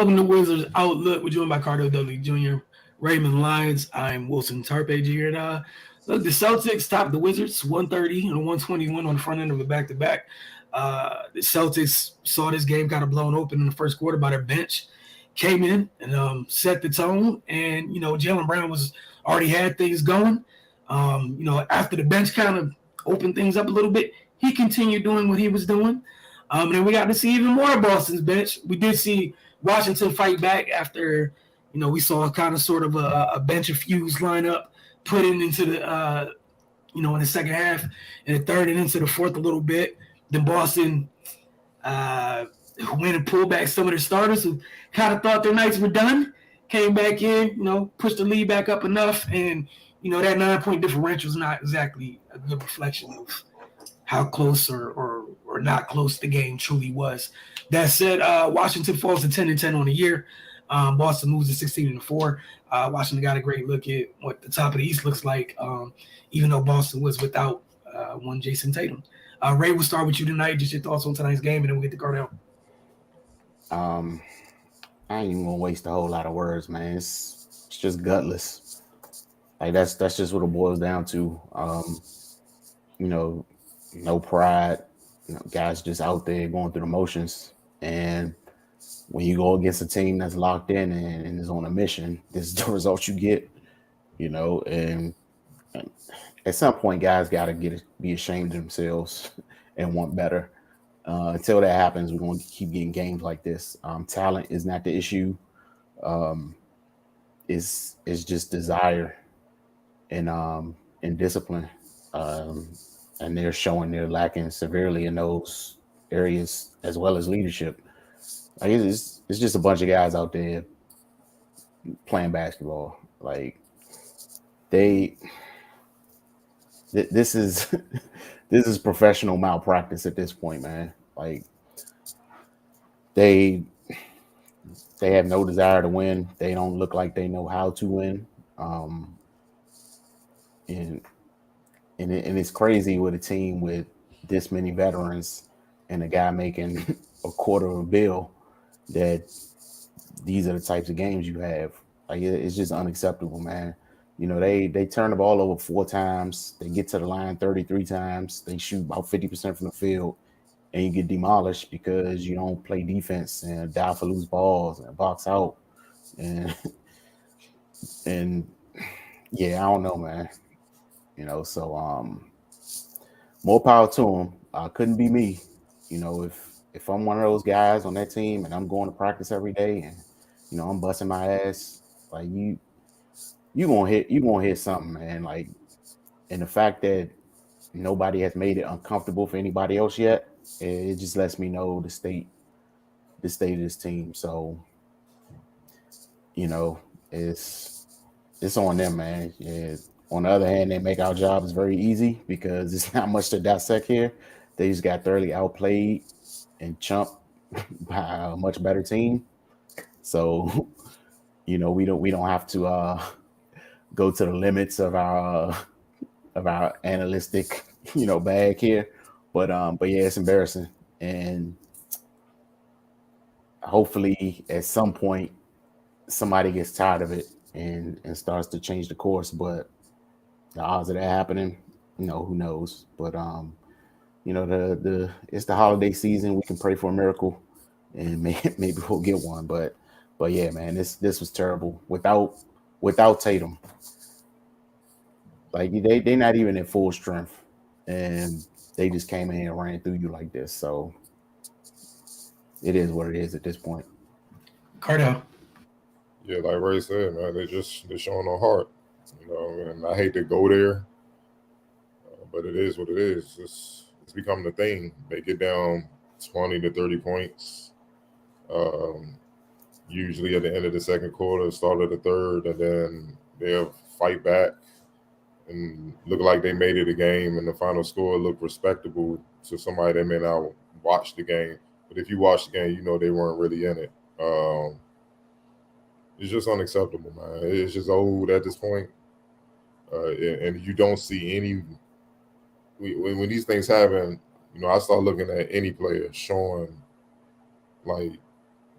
Welcome to Wizards Outlook. We're joined by Cardo Dudley Jr., Raymond Lyons. I'm Wilson Tarpage here. And look, the Celtics topped the Wizards 130 and 121 on the front end of a back-to-back. The Celtics saw this game kind of blown open in the first quarter by their bench, came in and set the tone. And, Jaylen Brown was already had things going. After the bench kind of opened things up a little bit, he continued doing what he was doing. And then we got to see even more of Boston's bench. We did see Washington fight back after, we saw kind of sort of a bench of fuse lineup put in into the, in the second half, and the third and into the fourth a little bit. Then Boston went and pulled back some of their starters who kind of thought their nights were done, came back in, pushed the lead back up enough, and, that 9-point differential is not exactly a good reflection of how close or not close the game truly was. That said, Washington falls to 10-10 on the year. Boston moves to 16-4. Washington got a great look at what the top of the East looks like, even though Boston was without one Jason Tatum. Ray, we'll start with you tonight. Just your thoughts on tonight's game, and then we'll get to Cardell. I ain't even gonna waste a whole lot of words, man. It's just gutless. Like that's just what it boils down to. No pride. Guys just out there going through the motions. And when you go against a team that's locked in and is on a mission, this is the result you get. And at some point, guys got to be ashamed of themselves and want better. Until that happens, we're going to keep getting games like this. Talent is not the issue. It's just desire and discipline. And they're showing they're lacking severely in those areas, as well as leadership. Like it's just a bunch of guys out there playing basketball. Like this is this is professional malpractice at this point, man. Like they have no desire to win. They don't look like they know how to win. And it's crazy with a team with this many veterans and a guy making a quarter of a bill that these are the types of games you have. Like it's just unacceptable, man. They turn the ball over 4 times. They get to the line 33 times. They shoot about 50% from the field, and you get demolished because you don't play defense and die for loose balls and box out. And yeah, I don't know, man. So more power to them. Couldn't be me. If I'm one of those guys on that team and I'm going to practice every day and I'm busting my ass, like you gonna hit something, man. Like, and the fact that nobody has made it uncomfortable for anybody else yet, it just lets me know the state of this team. So it's on them, man. Yeah. On the other hand, they make our jobs very easy because it's not much to dissect here. They just got thoroughly outplayed and chumped by a much better team. So, we don't have to go to the limits of our analytic, bag here. But yeah, it's embarrassing. And hopefully at some point somebody gets tired of it and starts to change the course. But the odds of that happening, who knows? But it's the holiday season. We can pray for a miracle, and maybe we'll get one. But yeah, man, this was terrible without Tatum. Like they not even at full strength, and they just came in and ran through you like this. So it is what it is at this point. Cardell. Yeah, like Ray said, man, they're showing no heart. And I hate to go there, but it is what it is. It's becoming a thing. They get down 20 to 30 points, usually at the end of the second quarter, start of the third, and then they'll fight back and look like they made it a game, and the final score look respectable to somebody that may not watch the game. But if you watch the game, they weren't really in it. It's just unacceptable, man. It's just old at this point. And you don't see any when these things happen. I start looking at any player showing like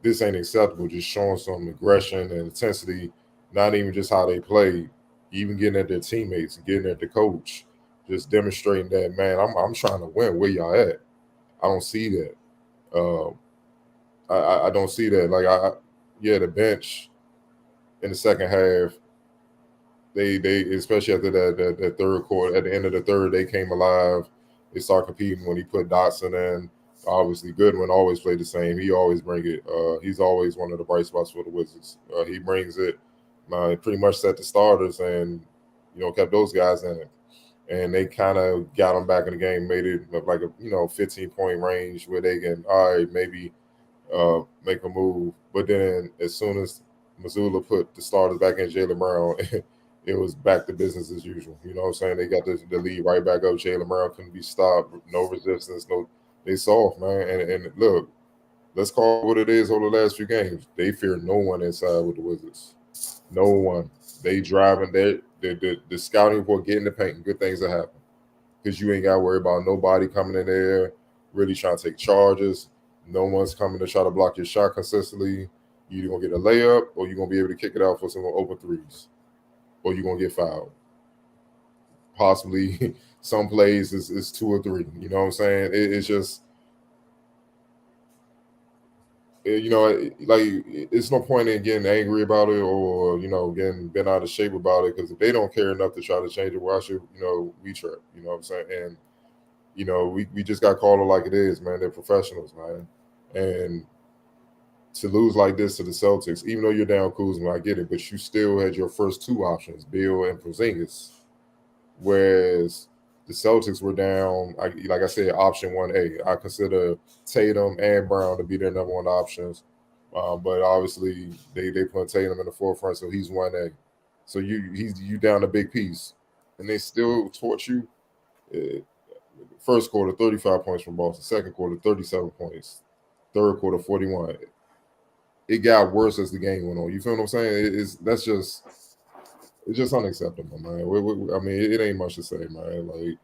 this ain't acceptable. Just showing some aggression and intensity, not even just how they play, even getting at their teammates, getting at the coach, just demonstrating that, man, I'm trying to win. Where y'all at? I don't see that. I don't see that. Like the bench in the second half, they especially after that third quarter, at the end of the third, they came alive. They started competing when he put Dotson in. Obviously, Goodwin always played the same. He always bring it. He's always one of the bright spots for the Wizards. He brings it. Pretty much set the starters and kept those guys in it. And they kind of got them back in the game, made it like a 15-point range where they can maybe make a move. But then as soon as Missoula put the starters back in, Jaylen Brown, it was back to business as usual. You know what I'm saying? They got the lead right back up. Jaylen Brown couldn't be stopped. No resistance. They soft, man. And look, let's call it what it is over the last few games. They fear no one inside with the Wizards. No one. They driving the scouting report, get in the paint, and good things will happen. Because you ain't got to worry about nobody coming in there really trying to take charges. No one's coming to try to block your shot consistently. You're either going to get a layup or you're going to be able to kick it out for some open threes. Or you're going to get fouled. Possibly some plays is 2 or 3. You know what I'm saying? It's just, it's no point in getting angry about it or, getting bent out of shape about it, because if they don't care enough to try to change it, why should, we try? You know what I'm saying? And, we just got called it like it is, man. They're professionals, man. And to lose like this to the Celtics, even though you're down Kuzma, I get it, but you still had your first 2 options, Beal and Porzingis. Whereas the Celtics were down, like I said, option 1A. I consider Tatum and Brown to be their number 1 options. But obviously they put Tatum in the forefront, so he's 1A. So you down a big piece. And they still torch you. First quarter, 35 points from Boston. Second quarter, 37 points. Third quarter, 41. It got worse as the game went on. You feel what I'm saying? It's just unacceptable, man. I mean, it ain't much to say, man. Like,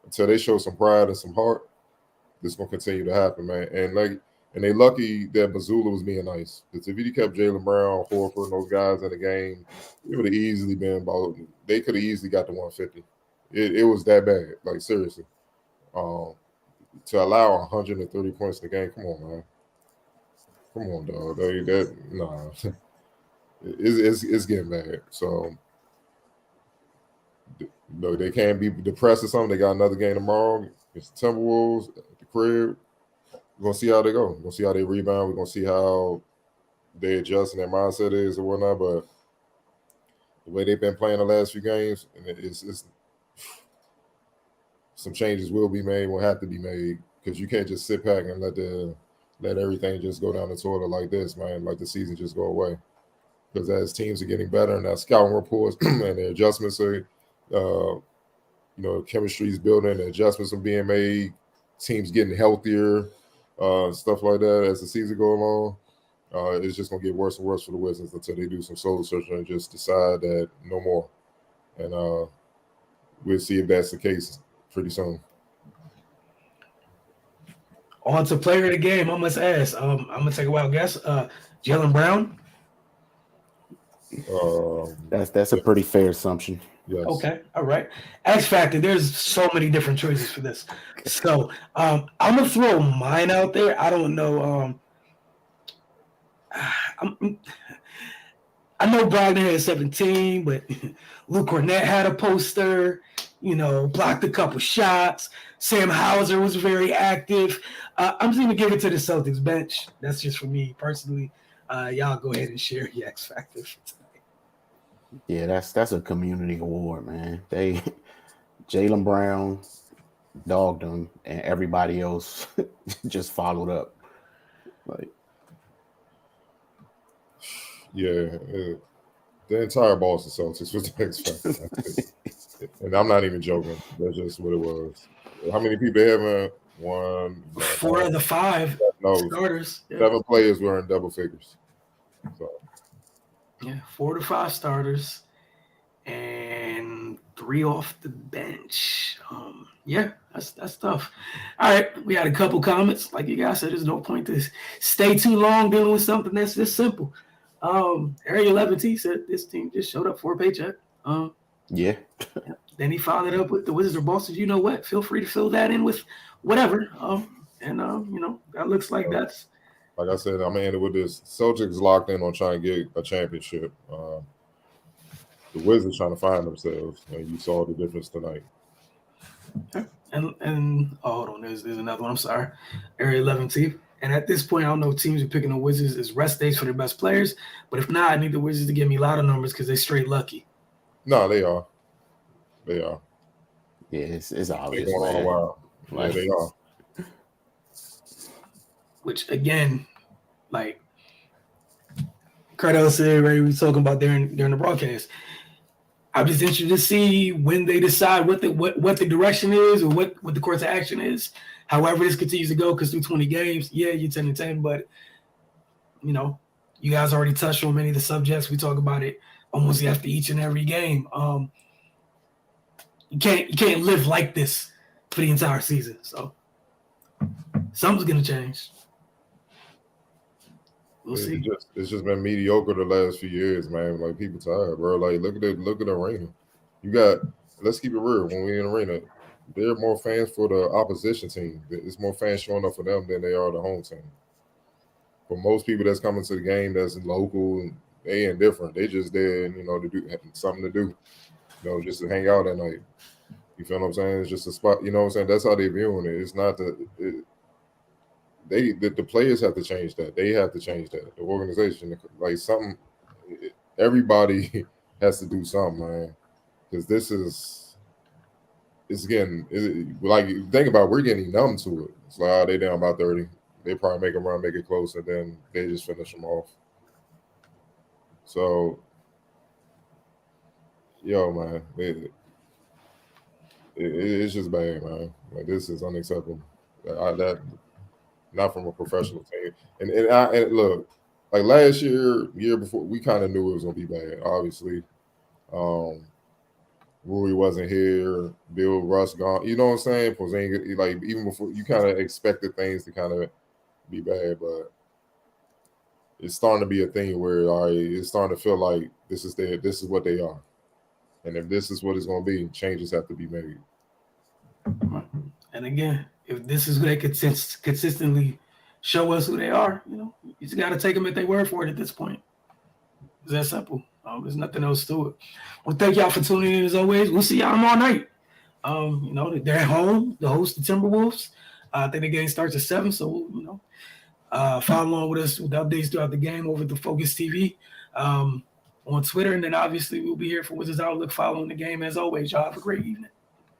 until they show some pride and some heart, this is gonna continue to happen, man. And they lucky that Missoula was being nice. Because if he kept Jaylen Brown, Horford, and those guys in the game, it would have easily been about. They could have easily got to 150. It was that bad, like seriously. To allow 130 points in the game, come on, man. Come on, dog. It's getting bad. So, they can't be depressed or something. They got another game tomorrow. It's the Timberwolves at the crib. We're gonna see how they go. We're gonna see how they rebound. We're gonna see how they adjust and their mindset is or whatnot. But the way they've been playing the last few games, and it's some changes will be made. Will have to be made, because you can't just sit back and let everything just go down the toilet like this, man. Like the season just go away. Because as teams are getting better and our scouting reports and their adjustments are, chemistry is building, the adjustments are being made, teams getting healthier, stuff like that as the season goes along, it's just going to get worse and worse for the Wizards until they do some soul searching and just decide that no more. And we'll see if that's the case pretty soon. On to player of the game, I must ask. I'm going to take a wild guess. Jaylen Brown? That's a pretty fair assumption. Yes. Okay, all right. X Factor, there's so many different choices for this. So I'm going to throw mine out there. I don't know. I know Brogdon had 17, but Luke Cornett had a poster, blocked a couple shots. Sam Hauser was very active. I'm just going to give it to the Celtics bench. That's just for me personally. Y'all go ahead and share your X Factors. Yeah, that's a community award, man. Jaylen Brown dogged them, and everybody else just followed up. Like, yeah, the entire Boston Celtics was the X Factor. And I'm not even joking. That's just what it was. How many people they have? 4 of the 5 starters. 7 players were in double figures. So. Yeah, 4 to 5 starters. and 3 off the bench. Yeah, that's tough. All right, we had a couple comments. Like you guys said, there's no point to stay too long dealing with something that's this simple. Area 11T said this team just showed up for a paycheck. Yeah. Then he followed it up with the Wizards are bosses. You know what? Feel free to fill that in with whatever. That looks like that's. Like I said, I'm in it with this. Celtics locked in on trying to get a championship. The Wizards trying to find themselves, and you saw the difference tonight. And hold on, there's another one. I'm sorry, Area 11T. And at this point, I don't know if teams are picking the Wizards as rest days for their best players. But if not, I need the Wizards to give me louder numbers because they're straight lucky. No, they are. They are. Yeah, it's obvious. They're going on a while. Like, yeah, they are. Which again, like Cardell said, right, we were talking about during the broadcast. I'm just interested to see when they decide what the direction is or what the course of action is. However, this continues to go, because through 20 games, yeah, you're 10-10, but you guys already touched on many of the subjects. We talk about it almost after each and every game. You can't live like this for the entire season. So something's gonna change. We'll see. It's just been mediocre the last few years, man. Like, people tired, bro. Like, look at the arena. Let's keep it real. When we in the arena, there are more fans for the opposition team. It's more fans showing up for them than they are the home team. For most people that's coming to the game that's local, they indifferent. They just there, to do something to do, just to hang out at night. You feel what I'm saying? It's just a spot. You know what I'm saying? That's how they're viewing it. It's not the players have to change that. They have to change that. The organization, like something, everybody has to do something, man. Because it's getting, like, think about it, we're getting numb to it. It's like, they down by 30. They probably make them run, make it close, and then they just finish them off. So, man, it's just bad, man. Like, this is unacceptable. That not from a professional team. And look, like last year before, we kind of knew it was gonna be bad. Obviously, Rui wasn't here, Bill Russ gone. You know what I'm saying? Porzingis, like, even before, you kind of expected things to kind of be bad, but it's starting to be a thing where it's starting to feel like this is what they are, and if this is what it's going to be, changes have to be made. And again, if this is who they could consistently show us who they are, you just got to take them at their word for it at this point. It's that simple. There's nothing else to it. Well, thank y'all for tuning in as always. We'll see y'all tomorrow night. They're at home, the host, the Timberwolves. I think the game starts at 7, so follow along with us with the updates throughout the game over the Focus TV on Twitter, and then obviously we'll be here for Wizards Outlook following the game as always. Y'all have a great evening.